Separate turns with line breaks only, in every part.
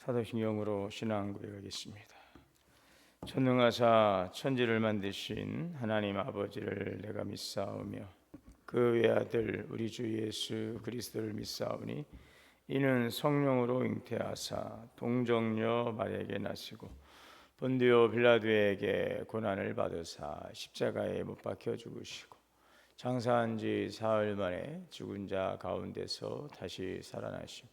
사도신경으로 신앙 고백하겠습니다. 전능하사 천지를 만드신 하나님 아버지를 내가 믿사오며 그 외아들 우리 주 예수 그리스도를 믿사오니 이는 성령으로 잉태하사 동정녀 마리아에게 나시고 본디오 빌라도에게 고난을 받으사 십자가에 못 박혀 죽으시고 장사한 지 사흘 만에 죽은 자 가운데서 다시 살아나심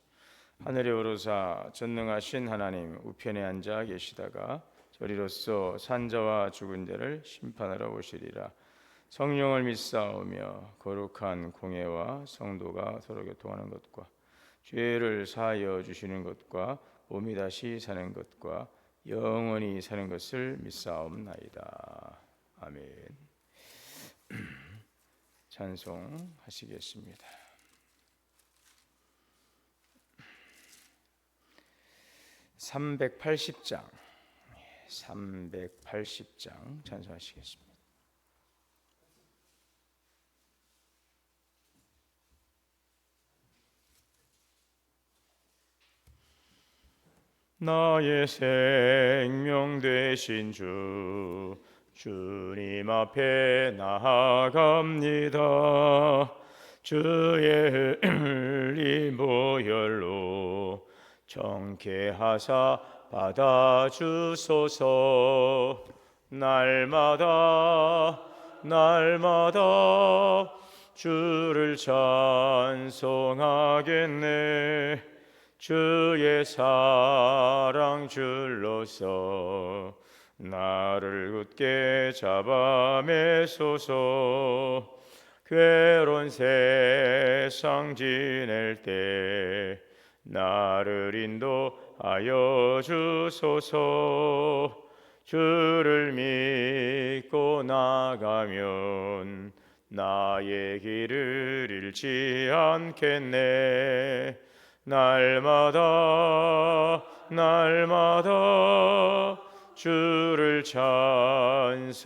하늘에 오르사 전능하신 하나님 우편에 앉아 계시다가 저리로서 산자와 죽은 자를 심판하러 오시리라. 성령을 믿사오며 거룩한 공회와 성도가 서로 교통하는 것과 죄를 사하여 주시는 것과 몸이 다시 사는 것과 영원히 사는 것을 믿사옵나이다. 아멘. 찬송하시겠습니다. 380장 찬송하시겠습니다. 나의 생명 되신 주 주님 앞에 나아갑니다. 주의 흘린 보혈로 정케하사 받아주소서. 날마다 주를 찬송하겠네. 주의 사랑 줄로서 나를 굳게 잡아 매소서. 괴로운 세상 지낼 때 나를 인도하여 주소서. 주를 믿고 나가면 나의 길을 잃지 않겠네. 날마다 주를 찬송하겠네.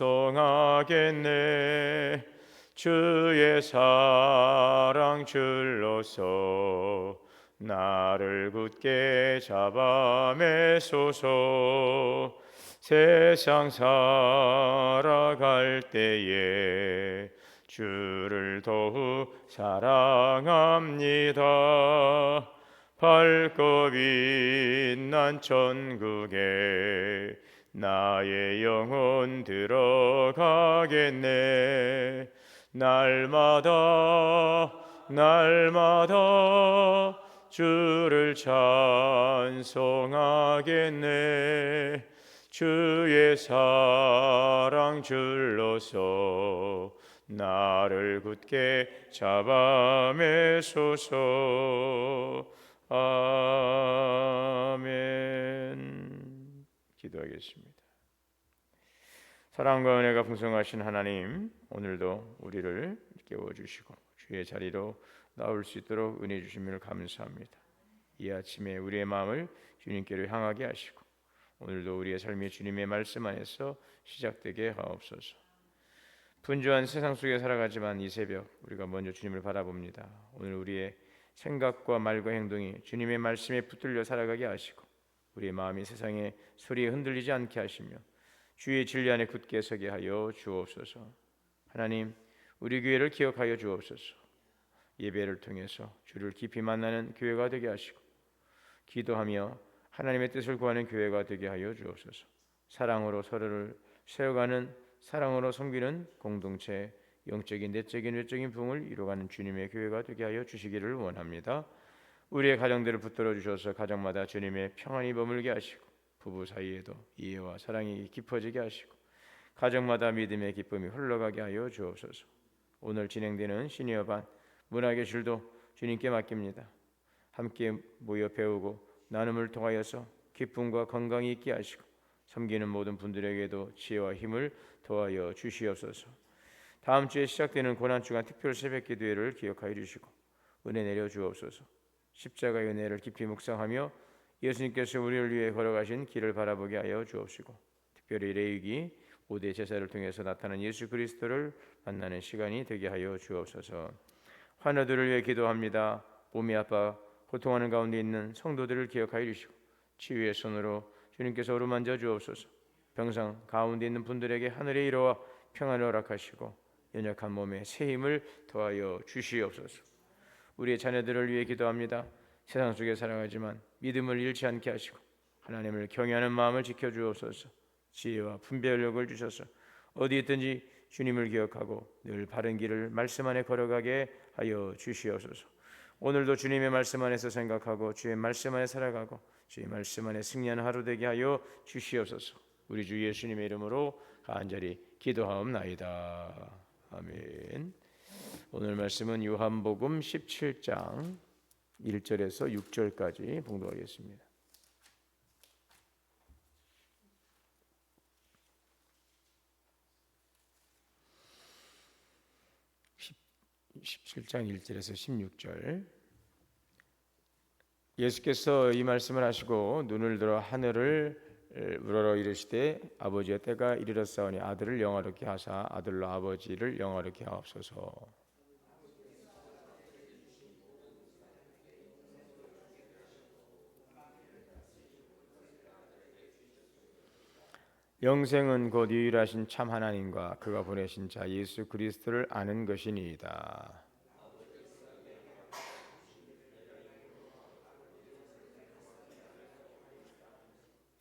주의 사랑 줄로서 나를 굳게 잡아 매소서. 세상 살아갈 때에 주를 더욱 사랑합니다. 밝고 빛난 천국에 나의 영혼 들어가겠네. 날마다 주를 찬송하겠네. 주의 사랑 줄로서 나를 굳게 잡아 매소서. 아멘. 기도하겠습니다. 사랑과 은혜가 풍성하신 하나님, 오늘도 우리를 깨워주시고 주의 자리로 나올 수 있도록 은혜 주심을 감사합니다. 이 아침에 우리의 마음을 주님께로 향하게 하시고 오늘도 우리의 삶이 주님의 말씀 안에서 시작되게 하옵소서. 분주한 세상 속에 살아가지만 이 새벽 우리가 먼저 주님을 바라봅니다. 오늘 우리의 생각과 말과 행동이 주님의 말씀에 붙들려 살아가게 하시고 우리의 마음이 세상의 소리에 흔들리지 않게 하시며 주의 진리 안에 굳게 서게 하여 주옵소서. 하나님, 우리 교회를 기억하여 주옵소서. 예배를 통해서 주를 깊이 만나는 교회가 되게 하시고 기도하며 하나님의 뜻을 구하는 교회가 되게 하여 주옵소서. 사랑으로 서로를 세워가는, 사랑으로 섬기는 공동체, 영적인, 내적인, 외적인 부흥을 이루어가는 주님의 교회가 되게 하여 주시기를 원합니다. 우리의 가정들을 붙들어 주셔서 가정마다 주님의 평안이 머물게 하시고 부부 사이에도 이해와 사랑이 깊어지게 하시고 가정마다 믿음의 기쁨이 흘러가게 하여 주옵소서. 오늘 진행되는 시니어반 문학의 줄도 주님께 맡깁니다. 함께 모여 배우고 나눔을 통하여서 기쁨과 건강이 있게 하시고 섬기는 모든 분들에게도 지혜와 힘을 더하여 주시옵소서. 다음 주에 시작되는 고난주간 특별 새벽 기도회를 기억하여 주시고 은혜 내려 주옵소서. 십자가의 은혜를 깊이 묵상하며 예수님께서 우리를 위해 걸어가신 길을 바라보게 하여 주옵시고 특별히 레위기 5대 제사를 통해서 나타난 예수 그리스도를 만나는 시간이 되게 하여 주옵소서. 환우들을 위해 기도합니다. 몸이 아파 고통하는 가운데 있는 성도들을 기억하여 주시고 치유의 손으로 주님께서 어루만져 주옵소서. 병상 가운데 있는 분들에게 하늘의 이로와 평안을 허락하시고 연약한 몸에 새 힘을 더하여 주시옵소서. 우리의 자녀들을 위해 기도합니다. 세상 속에 살아가지만 믿음을 잃지 않게 하시고 하나님을 경외하는 마음을 지켜주옵소서. 지혜와 분별력을 주셔서 어디 있든지 주님을 기억하고 늘 바른 길을 말씀 안에 걸어가게 하여 주시옵소서. 오늘도 주님의 말씀 안에서 생각하고 주의 말씀 안에 살아가고 주의 말씀 안에 승리하는 하루 되게 하여 주시옵소서. 우리 주 예수님의 이름으로 간절히 기도하옵나이다. 아멘. 오늘 말씀은 요한복음 17장 1절에서 6절까지 봉독하겠습니다. 17장 1절에서 16절. 예수께서 이 말씀을 하시고 눈을 들어 하늘을 우러러 이르시되 아버지의 때가 이르렀사오니 아들을 영화롭게 하사 아들로 아버지를 영화롭게 하옵소서. 영생은 곧 유일하신 참 하나님과 그가 보내신 자 예수 그리스도를 아는 것이니이다.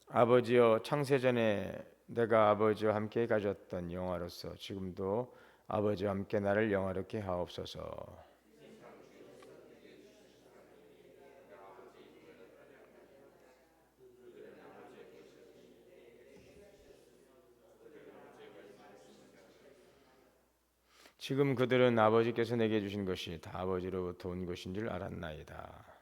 아버지여, 창세전에 내가 아버지와 함께 가졌던 영화로서 지금도 아버지와 함께 나를 영화롭게 하옵소서. 지금 그들은 아버지께서 내게 주신 것이 다 아버지로부터 온 것인 줄 알았나이다.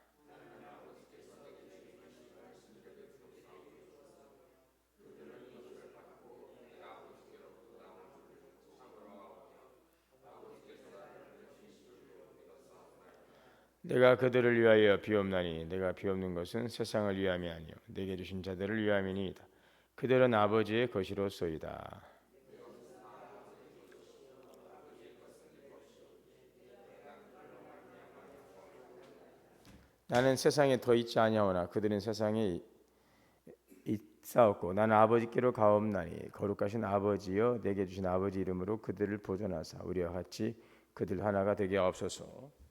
내가 그들을 위하여 비옵나니 내가 비옵는 것은 세상을 위함이 아니요 내게 주신 자들을 위함이니이다. 그들은 아버지의 것이로소이다. 나는 세상에 더 있지 아니하오나 그들은 세상에 있사옵고 나는 아버지께로 가옵나니 거룩하신 아버지여 내게 주신 아버지 이름으로 그들을 보존하사 우리와 같이 그들 하나가 되게 하옵소서.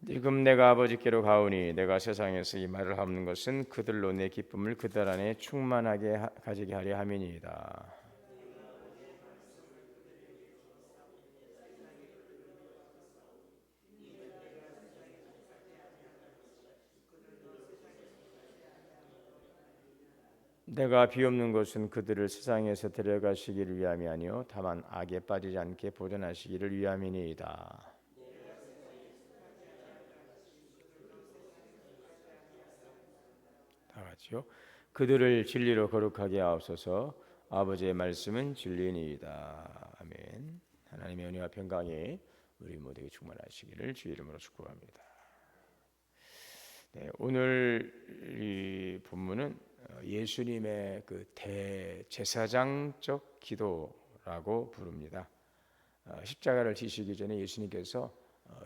지금 내가 아버지께로 가오니 내가 세상에서 이 말을 하는 것은 그들로 내 기쁨을 그들 안에 충만하게 가지게 하려 함이니이다. 내가 비옵는 것은 그들을 세상에서 데려가시기를 위함이 아니요 다만 악에 빠지지 않게 보존하시기를 위함이니이다. 다 같이요. 그들을 진리로 거룩하게 하옵소서. 아버지의 말씀은 진리니이다. 아멘. 하나님의 은혜와 평강이 우리 모두에게 충만하시기를 주의 이름으로 축복합니다. 네, 오늘 이 본문은 예수님의 그 대제사장적 기도라고 부릅니다. 십자가를 지시기 전에 예수님께서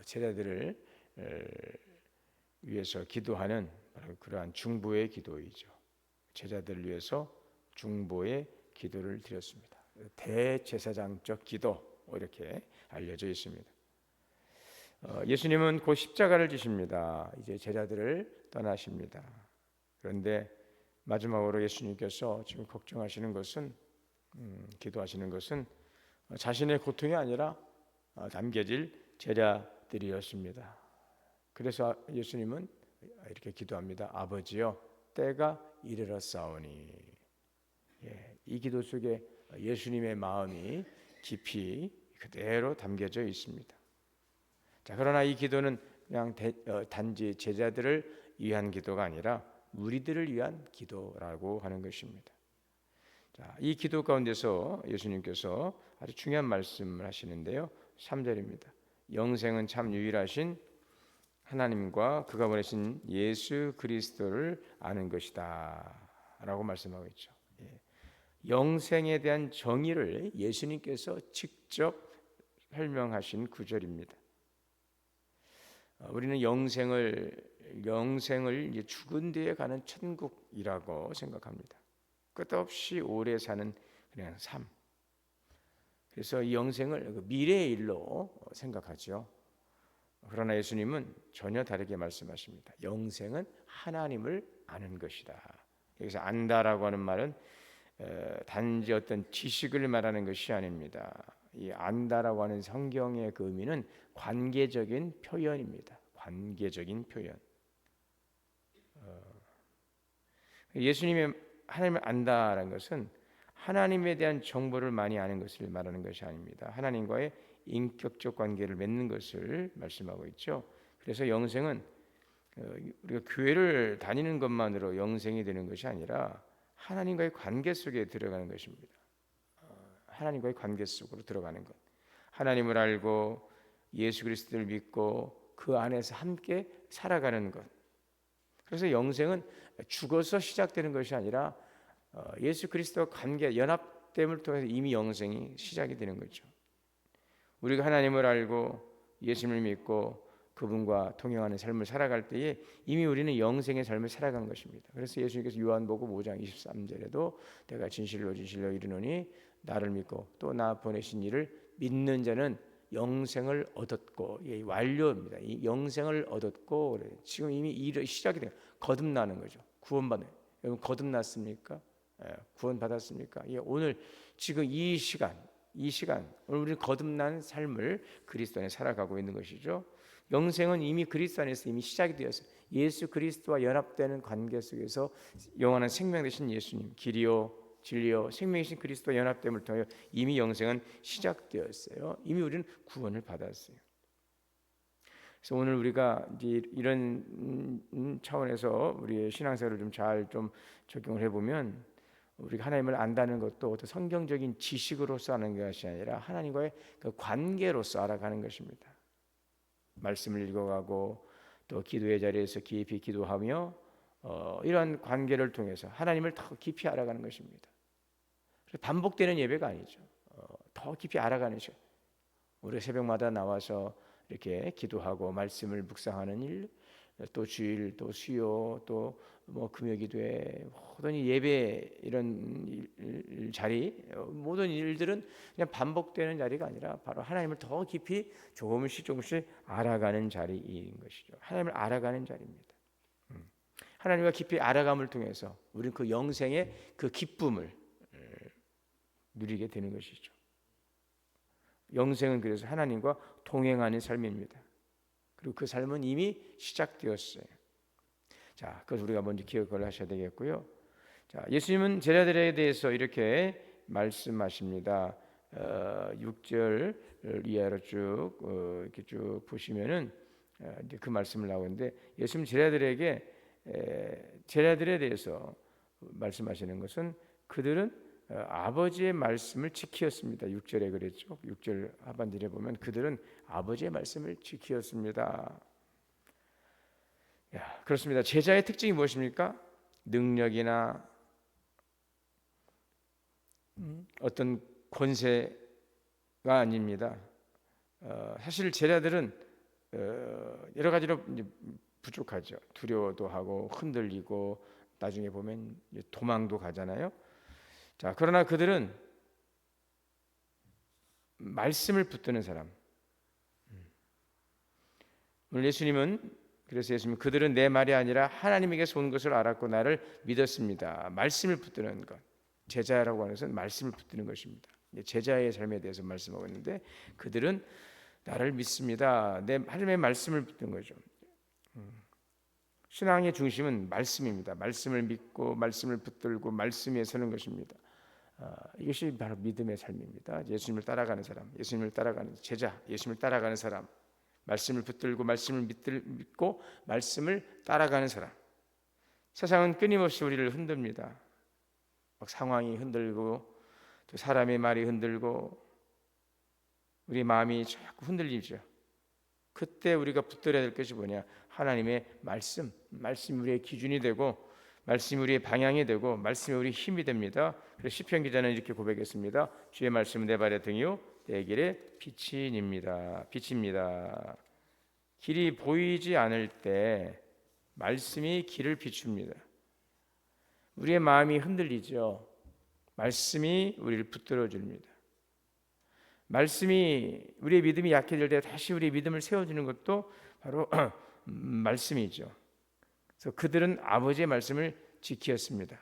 제자들을 위해서 기도하는 그러한 중보의 기도이죠. 제자들을 위해서 중보의 기도를 드렸습니다. 대제사장적 기도 이렇게 알려져 있습니다. 예수님은 곧 십자가를 지십니다. 이제 제자들을 떠나십니다. 그런데 마지막으로 예수님께서 지금 걱정하시는 것은 기도하시는 것은 자신의 고통이 아니라 남겨질 제자들이었습니다. 그래서 예수님은 이렇게 기도합니다. 아버지여, 때가 이르렀사오니. 이 기도 속에 예수님의 마음이 깊이 그대로 담겨져 있습니다. 자, 그러나 이 기도는 그냥 단지 제자들을 위한 기도가 아니라 우리들을 위한 기도라고 하는 것입니다. 자, 이 기도 가운데서 예수님께서 아주 중요한 말씀을 하시는데요. 3절입니다. 영생은 참 유일하신 하나님과 그가 보내신 예수 그리스도를 아는 것이다. 라고 말씀하고 있죠. 영생에 대한 정의를 예수님께서 직접 설명하신 구절입니다. 우리는 영생을 이제 죽은 뒤에 가는 천국이라고 생각합니다. 끝없이 오래 사는 그냥 삶. 그래서 이 영생을 미래의 일로 생각하죠. 그러나 예수님은 전혀 다르게 말씀하십니다. 영생은 하나님을 아는 것이다. 여기서 안다라고 하는 말은 단지 어떤 지식을 말하는 것이 아닙니다. 이 안다라고 하는 성경의 그 의미는 관계적인 표현입니다. 관계적인 표현. 예수님의 하나님을 안다라는 것은 하나님에 대한 정보를 많이 아는 것을 말하는 것이 아닙니다. 하나님과의 인격적 관계를 맺는 것을 말씀하고 있죠. 그래서 영생은 우리가 교회를 다니는 것만으로 영생이 되는 것이 아니라 하나님과의 관계 속에 들어가는 것입니다. 하나님과의 관계 속으로 들어가는 것. 하나님을 알고 예수 그리스도를 믿고 그 안에서 함께 살아가는 것. 그래서 영생은 죽어서 시작되는 것이 아니라 예수 그리스도와 관계 연합됨을 통해서 이미 영생이 시작이 되는 거죠. 우리가 하나님을 알고 예수님을 믿고 그분과 동행하는 삶을 살아갈 때에 이미 우리는 영생의 삶을 살아간 것입니다. 그래서 예수님께서 요한복음 5장 23절에도 내가 진실로 이르노니 나를 믿고 또 나 보내신 이를 믿는 자는 영생을 얻었고, 완료입니다. 이 영생을 얻었고, 그래. 지금 이미 일이 시작이 돼요. 거듭나는 거죠. 구원받는. 여러분 거듭났습니까? 구원 받았습니까? 오늘 지금 이 시간 오늘 우리는 거듭난 삶을 그리스도 안에 살아가고 있는 것이죠. 영생은 이미 그리스도 안에서 이미 시작이 되었어요. 예수 그리스도와 연합되는 관계 속에서 영원한 생명 되신 예수님, 길이요 진리요 생명이신 그리스도와 연합됨을 통하여 이미 영생은 시작되었어요. 이미 우리는 구원을 받았어요. 그래서 오늘 우리가 이제 이런 차원에서 우리의 신앙생활을 좀 잘 적용을 해보면 우리가 하나님을 안다는 것도 어떤 성경적인 지식으로서 하는 것이 아니라 하나님과의 그 관계로서 알아가는 것입니다. 말씀을 읽어가고 또 기도의 자리에서 깊이 기도하며 이러한 관계를 통해서 하나님을 더 깊이 알아가는 것입니다. 반복되는 예배가 아니죠. 더 깊이 알아가는 시간. 우리 새벽마다 나와서 이렇게 기도하고 말씀을 묵상하는 일, 또 주일, 또 수요, 또 금요기도회 모든 예배 이런 자리 모든 일들은 그냥 반복되는 자리가 아니라 바로 하나님을 더 깊이 조금씩 알아가는 자리인 것이죠. 하나님을 알아가는 자리입니다. 하나님과 깊이 알아감을 통해서 우리는 그 영생의 그 기쁨을 누리게 되는 것이죠. 영생은 그래서 하나님과 동행하는 삶입니다. 그리고 그 삶은 이미 시작되었어요. 자, 그래서 우리가 먼저 기억을 하셔야 되겠고요. 자, 예수님은 제자들에 대해서 이렇게 말씀하십니다. 6절 이하로 쭉 이렇게 쭉 보시면은 이제 그 말씀을 나오는데 예수님 제자들에 대해서 말씀하시는 것은 그들은 아버지의 말씀을 지키었습니다. 6절에 그랬죠. 6절 하반절에 보면 그들은 아버지의 말씀을 지키었습니다. 그렇습니다. 제자의 특징이 무엇입니까? 능력이나 어떤 권세가 아닙니다. 사실 제자들은 여러 가지로 부족하죠. 두려워도 하고 흔들리고 나중에 보면 도망도 가잖아요. 자, 그러나 그들은 말씀을 붙드는 사람. 오늘 그래서 예수님은 그들은 내 말이 아니라 하나님에게서 온 것을 알았고 나를 믿었습니다. 말씀을 붙드는 것. 제자라고 하는 것은 말씀을 붙드는 것입니다. 제자의 삶에 대해서 말씀하고 있는데 그들은 나를 믿습니다. 내 하나님의 말씀을 붙든 거죠. 신앙의 중심은 말씀입니다. 말씀을 믿고 말씀을 붙들고 말씀 위에 서는 것입니다. 이것이 바로 믿음의 삶입니다. 예수님을 따라가는 사람, 예수님을 따라가는 제자, 예수님을 따라가는 사람, 말씀을 붙들고 말씀을 믿고 말씀을 따라가는 사람. 세상은 끊임없이 우리를 흔듭니다. 막 상황이 흔들고 또 사람의 말이 흔들고 우리 마음이 자꾸 흔들리죠. 그때 우리가 붙들어야 될 것이 뭐냐? 하나님의 말씀이 우리의 기준이 되고 말씀이 우리의 방향이 되고 말씀이 우리의 힘이 됩니다. 그래서 시편 기자는 이렇게 고백했습니다. 주의 말씀은 내 발의 등이요 내 길의 빛입니다. 빛입니다. 길이 보이지 않을 때 말씀이 길을 비춥니다. 우리의 마음이 흔들리죠. 말씀이 우리를 붙들어 줍니다. 말씀이 우리의 믿음이 약해질 때 다시 우리의 믿음을 세워주는 것도 바로 말씀이죠. 그래서 그들은 아버지의 말씀을 지키었습니다.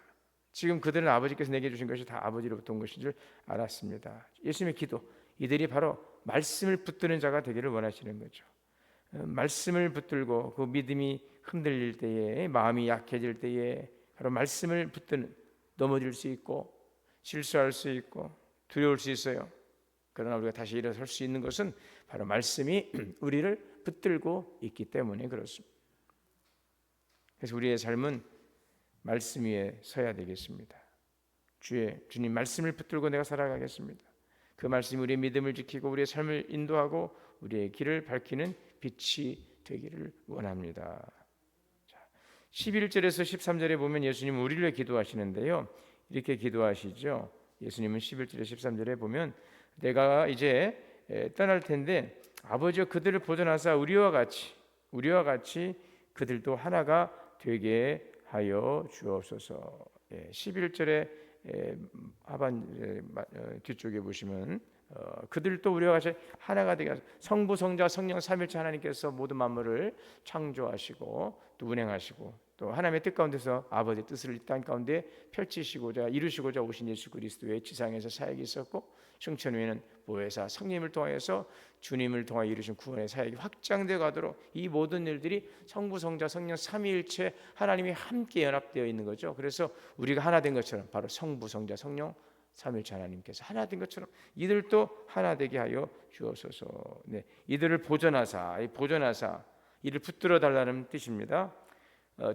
지금 그들은 아버지께서 내게 주신 것이 다 아버지로부터 온 것인 줄 알았습니다. 예수님의 기도, 이들이 바로 말씀을 붙드는 자가 되기를 원하시는 거죠. 말씀을 붙들고 그 믿음이 흔들릴 때에, 마음이 약해질 때에 바로 말씀을 붙드는, 넘어질 수 있고 실수할 수 있고 두려울 수 있어요. 그러나 우리가 다시 일어설 수 있는 것은 바로 말씀이 우리를 붙들고 있기 때문에 그렇습니다. 그래서 우리의 삶은 말씀 위에 서야 되겠습니다. 주님 말씀을 붙들고 내가 살아가겠습니다. 그 말씀이 우리의 믿음을 지키고 우리의 삶을 인도하고 우리의 길을 밝히는 빛이 되기를 원합니다. 11절에서 13절에 보면 예수님은 우리를 위해 기도하시는데요. 이렇게 기도하시죠. 예수님은 11절에 13절에 보면 내가 이제 떠날 텐데 아버지여 그들을 보존하사 우리와 같이 그들도 하나가 되게 하여 주옵소서. 11절에 하반 뒤쪽에 보시면 그들도 우리와 같이 하나가 되게 하소서. 성부 성자 성령 삼일체 하나님께서 모든 만물을 창조하시고 또 운행하시고 또 하나님의 뜻 가운데서 아버지의 뜻을 이 땅 가운데 펼치시고자 이루시고자 오신 예수 그리스도의 지상에서 사역이 있었고 승천 후에는 보혜사 성령님을 통하여서 주님을 통하여 이루신 구원의 사역이 확장되어 가도록 이 모든 일들이 성부 성자 성령 삼위일체 하나님이 함께 연합되어 있는 거죠. 그래서 우리가 하나 된 것처럼 바로 성부 성자 성령 삼위일체 하나님께서 하나 된 것처럼 이들도 하나 되게 하여 주옵소서. 네, 이들을 보존하사 이를 붙들어 달라는 뜻입니다.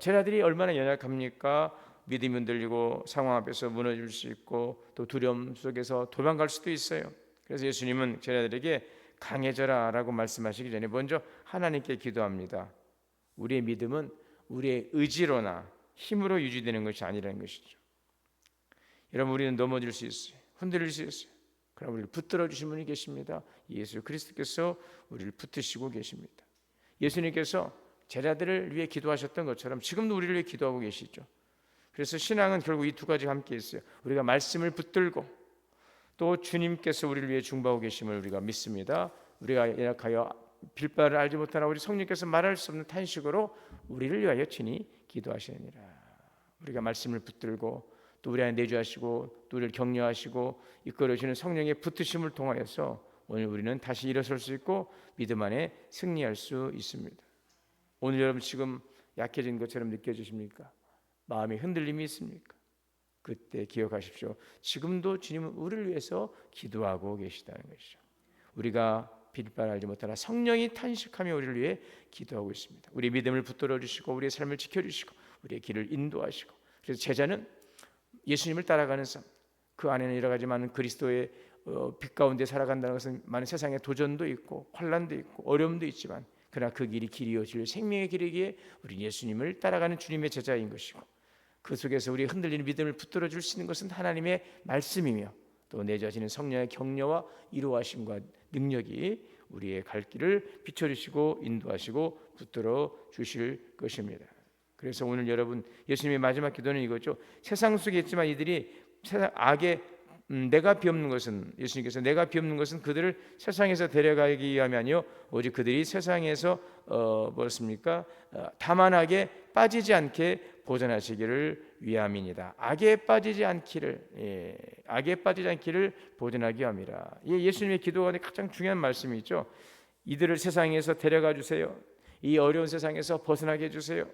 제자들이 얼마나 연약합니까? 믿음이 흔들리고 상황 앞에서 무너질 수 있고 또 두려움 속에서 도망갈 수도 있어요. 그래서 예수님은 제자들에게 강해져라 라고 말씀하시기 전에 먼저 하나님께 기도합니다. 우리의 믿음은 우리의 의지로나 힘으로 유지되는 것이 아니라는 것이죠. 여러분 우리는 넘어질 수 있어요. 흔들릴 수 있어요. 그러나 우리를 붙들어 주신 분이 계십니다. 예수 그리스도께서 우리를 붙드시고 계십니다. 예수님께서 제자들을 위해 기도하셨던 것처럼 지금도 우리를 위해 기도하고 계시죠. 그래서 신앙은 결국 이 두 가지가 함께 있어요. 우리가 말씀을 붙들고 또 주님께서 우리를 위해 중보하고 계심을 우리가 믿습니다. 우리가 연약하여 빌바를 알지 못하나 우리 성령께서 말할 수 없는 탄식으로 우리를 위하여 친히 기도하시느니라. 우리가 말씀을 붙들고 또 우리 안에 내주하시고 또 우리를 격려하시고 이끌어주시는 성령의 붙으심을 통하여서 오늘 우리는 다시 일어설 수 있고 믿음 안에 승리할 수 있습니다. 오늘 여러분 지금 약해진 것처럼 느껴지십니까? 마음의 흔들림이 있습니까? 그때 기억하십시오. 지금도 주님은 우리를 위해서 기도하고 계시다는 것이죠. 우리가 빌바를 알지 못하나 성령이 탄식하며 우리를 위해 기도하고 있습니다. 우리 믿음을 붙들어 주시고 우리의 삶을 지켜주시고 우리의 길을 인도하시고 그래서 제자는 예수님을 따라가는 삶, 그 안에는 여러 가지 많은 그리스도의 빛 가운데 살아간다는 것은 많은 세상의 도전도 있고 환난도 있고 어려움도 있지만 그러나 그 길이 길이요 진리 생명의 길이기에 우리 예수님을 따라가는 주님의 제자인 것이고 그 속에서 우리 흔들리는 믿음을 붙들어 줄 수 있는 것은 하나님의 말씀이며 또 내주시는 성령의 격려와 이루하심과 능력이 우리의 갈 길을 비춰주시고 인도하시고 붙들어 주실 것입니다. 그래서 오늘 여러분 예수님의 마지막 기도는 이거죠. 세상 속에 있지만 이들이 세상 악의 내가 비옵는 것은 예수님께서 내가 비옵는 것은 그들을 세상에서 데려가기 위함이 오직 그들이 세상에서 무엇입니까? 다만하게 빠지지 않게 보존하시기를 위함이니라. 악에 빠지지 않기를 보존하기 위함이라. 예수님의 기도 가운데 가장 중요한 말씀이 있죠. 이들을 세상에서 데려가 주세요. 이 어려운 세상에서 벗어나게 해주세요.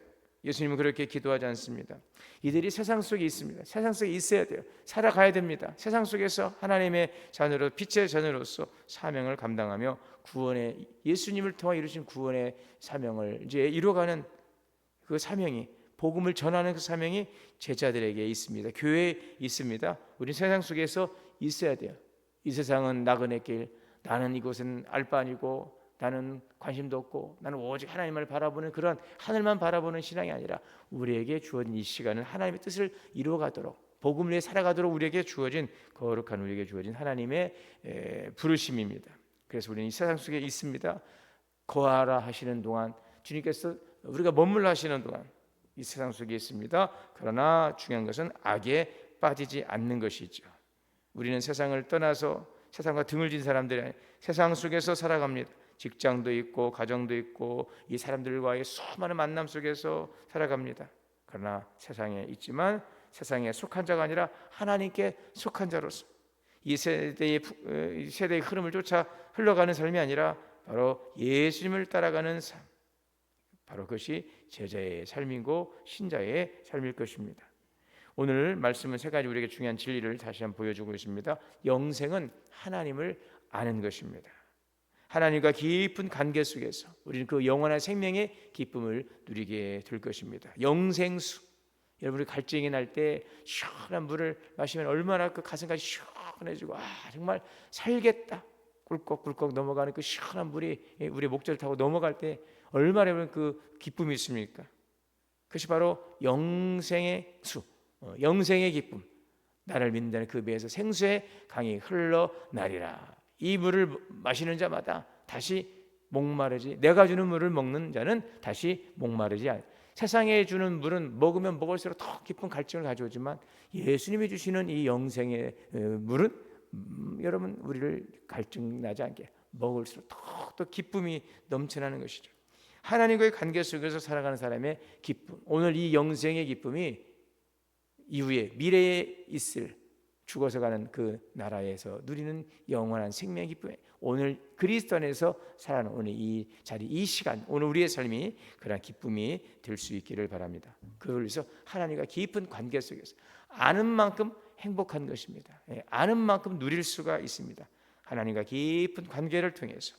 예수님은 그렇게 기도하지 않습니다. 이들이 세상 속에 있습니다. 세상 속에 있어야 돼요. 살아가야 됩니다. 세상 속에서 하나님의 자녀로 빛의 자녀로서 사명을 감당하며 구원의 예수님을 통해 이루신 구원의 사명을 이제 이루어가는 그 사명이 복음을 전하는 그 사명이 제자들에게 있습니다. 교회에 있습니다. 우리 세상 속에서 있어야 돼요. 이 세상은 나그네 길, 나는 이곳은 알바 아니고 나는 관심도 없고 나는 오직 하나님을 바라보는 그런 하늘만 바라보는 신앙이 아니라 우리에게 주어진 이 시간은 하나님의 뜻을 이루어가도록 복음을 위해 살아가도록 우리에게 주어진 거룩한 우리에게 주어진 하나님의 부르심입니다. 그래서 우리는 이 세상 속에 있습니다. 거하라 하시는 동안 주님께서 우리가 머물러 하시는 동안 이 세상 속에 있습니다. 그러나 중요한 것은 악에 빠지지 않는 것이죠. 우리는 세상을 떠나서 세상과 등을 진 사람들이 아니라 세상 속에서 살아갑니다. 직장도 있고 가정도 있고 이 사람들과의 수많은 만남 속에서 살아갑니다. 그러나 세상에 있지만 세상에 속한 자가 아니라 하나님께 속한 자로서 이 세대의 흐름을 쫓아 흘러가는 삶이 아니라 바로 예수님을 따라가는 삶, 바로 그것이 제자의 삶이고 신자의 삶일 것입니다. 오늘 말씀은 세 가지 우리에게 중요한 진리를 다시 한번 보여주고 있습니다. 영생은 하나님을 아는 것입니다. 하나님과 깊은 관계 속에서 우리는 그 영원한 생명의 기쁨을 누리게 될 것입니다. 영생수, 여러분이 갈증이 날 때 시원한 물을 마시면 얼마나 그 가슴까지 시원해지고 정말 살겠다 꿀꺽꿀꺽 넘어가는 그 시원한 물이 우리의 목젖을 타고 넘어갈 때 얼마나 그 기쁨이 있습니까? 그것이 바로 영생의 수, 영생의 기쁨. 나를 믿는다는 그 배에서 생수의 강이 흘러나리라. 이 물을 마시는 자마다 다시 목마르지, 내가 주는 물을 먹는 자는 다시 목마르지 않. 세상에 주는 물은 먹으면 먹을수록 더 깊은 갈증을 가져오지만 예수님이 주시는 이 영생의 물은 여러분 우리를 갈증 나지 않게 먹을수록 더 기쁨이 넘쳐나는 것이죠. 하나님과의 관계 속에서 살아가는 사람의 기쁨, 오늘 이 영생의 기쁨이 이후에 미래에 있을 죽어서 가는 그 나라에서 누리는 영원한 생명의 기쁨, 오늘 그리스도 안에서 살아가는 오늘 이 자리, 이 시간, 오늘 우리의 삶이 그런 기쁨이 될 수 있기를 바랍니다. 그걸 위해서 하나님과 깊은 관계 속에서 아는 만큼 행복한 것입니다. 아는 만큼 누릴 수가 있습니다. 하나님과 깊은 관계를 통해서,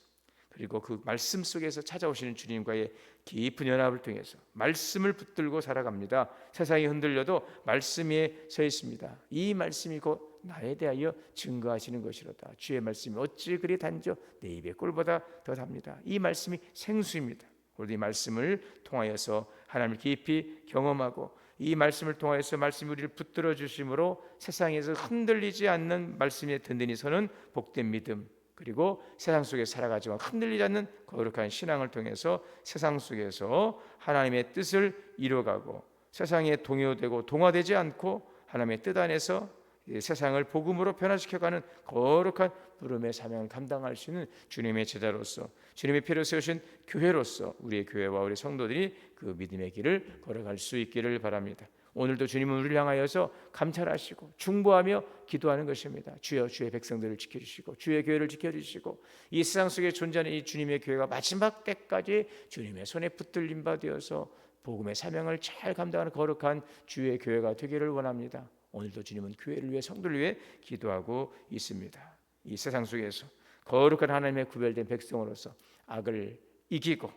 그리고 그 말씀 속에서 찾아오시는 주님과의 깊은 연합을 통해서 말씀을 붙들고 살아갑니다. 세상이 흔들려도 말씀 위에 서 있습니다. 이 말씀이 곧 나에 대하여 증거하시는 것이로다. 주의 말씀이 어찌 그리 단죠? 내 입의 꿀보다 더 답니다. 이 말씀이 생수입니다. 우리 이 말씀을 통하여서 하나님을 깊이 경험하고 이 말씀을 통하여서 말씀이 우리를 붙들어 주심으로 세상에서 흔들리지 않는 말씀에 든든히 서는 복된 믿음, 그리고 세상 속에 살아가지만 흔들리지 않는 거룩한 신앙을 통해서 세상 속에서 하나님의 뜻을 이루어가고 세상에 동요되고 동화되지 않고 하나님의 뜻 안에서 세상을 복음으로 변화시켜가는 거룩한 부름의 사명을 감당할 수 있는 주님의 제자로서, 주님의 피로 세우신 교회로서 우리의 교회와 우리 성도들이 그 믿음의 길을 걸어갈 수 있기를 바랍니다. 오늘도 주님은 우리를 향하여서 감찰하시고 중보하며 기도하는 것입니다. 주여, 주의 백성들을 지켜주시고 주의 교회를 지켜주시고 이 세상 속에 존재하는 이 주님의 교회가 마지막 때까지 주님의 손에 붙들림 바 되어서 복음의 사명을 잘 감당하는 거룩한 주의 교회가 되기를 원합니다. 오늘도 주님은 교회를 위해, 성도를 위해 기도하고 있습니다. 이 세상 속에서 거룩한 하나님의 구별된 백성으로서 악을 이기고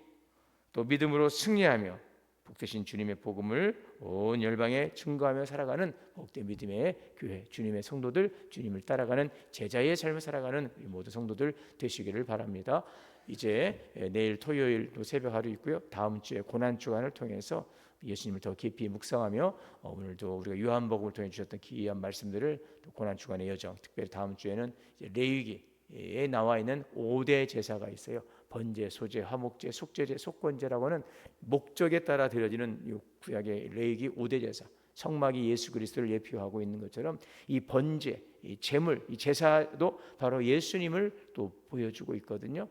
또 믿음으로 승리하며 복되신 주님의 복음을 온 열방에 증거하며 살아가는 복된 믿음의 교회, 주님의 성도들, 주님을 따라가는 제자의 삶을 살아가는 우리 모든 성도들 되시기를 바랍니다. 이제 내일 토요일 또 새벽 하루 있고요. 다음 주에 고난 주간을 통해서 예수님을 더 깊이 묵상하며 오늘도 우리가 요한복음을 통해 주셨던 귀한 말씀들을 또 고난 주간의 여정, 특별히 다음 주에는 레위기에 나와 있는 5대 제사가 있어요. 번제, 소제, 화목제, 속죄제, 속건제라고 하는 목적에 따라 드려지는 이 구약의 레위기 5대 제사, 성막이 예수 그리스도를 예표하고 있는 것처럼 이 번제, 이 제물, 이 제사도 바로 예수님을 또 보여주고 있거든요.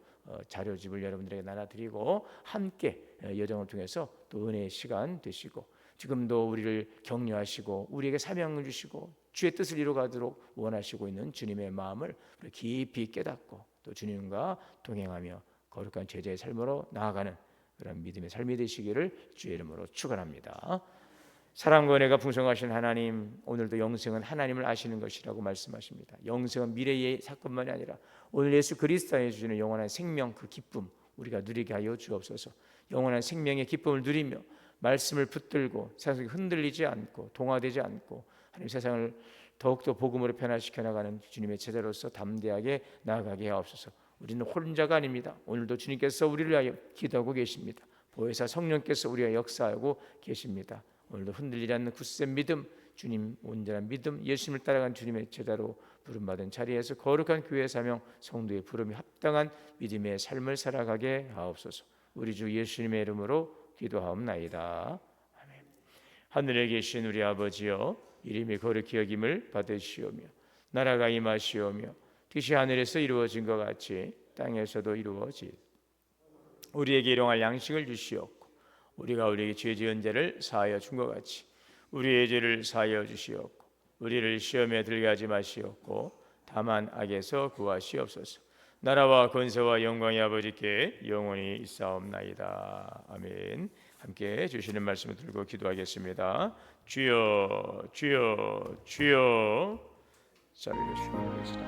자료집을 여러분들에게 나눠드리고 함께 여정을 통해서 또 은혜의 시간 되시고 지금도 우리를 격려하시고 우리에게 사명을 주시고 주의 뜻을 이루어가도록 원하시고 있는 주님의 마음을 깊이 깨닫고 또 주님과 동행하며 거룩한 제자의 삶으로 나아가는 그런 믿음의 삶이 되시기를 주의 이름으로 축원합니다. 사랑과 은혜가 풍성하신 하나님, 오늘도 영생은 하나님을 아시는 것이라고 말씀하십니다. 영생은 미래의 사건만이 아니라 오늘 예수 그리스도 안에 주시는 영원한 생명, 그 기쁨 우리가 누리게 하여 주옵소서. 영원한 생명의 기쁨을 누리며 말씀을 붙들고 세상에 흔들리지 않고 동화되지 않고 하나님 세상을 더욱더 복음으로 변화시켜 나가는 주님의 제자로서 담대하게 나아가게 하옵소서. 우리는 혼자가 아닙니다. 오늘도 주님께서 우리를 위하여 기도하고 계십니다. 보혜사 성령께서 우리와 역사하고 계십니다. 오늘도 흔들리지 않는 굳센 믿음, 주님 온전한 믿음, 예수님을 따라간 주님의 제자로 부름받은 자리에서 거룩한 교회 사명, 성도의 부름이 합당한 믿음의 삶을 살아가게 하옵소서. 우리 주 예수님의 이름으로 기도하옵나이다. 아멘. 하늘에 계신 우리 아버지여, 이름이 거룩히 여김을 받으시오며 나라가 임하시오며 뜻이 하늘에서 이루어진 것 같이 땅에서도 이루어질 우리에게 일용할 양식을 주시옵고 우리가 우리에게 죄 지은 자를 사하여 준 것 같이 우리의 죄를 사하여 주시옵고 우리를 시험에 들게 하지 마시옵고 다만 악에서 구하시옵소서. 나라와 권세와 영광이 아버지께 영원히 있사옵나이다. 아멘. 함께 주시는 말씀을 들고 기도하겠습니다. 주여 주여 주여. 살려주시옵소서.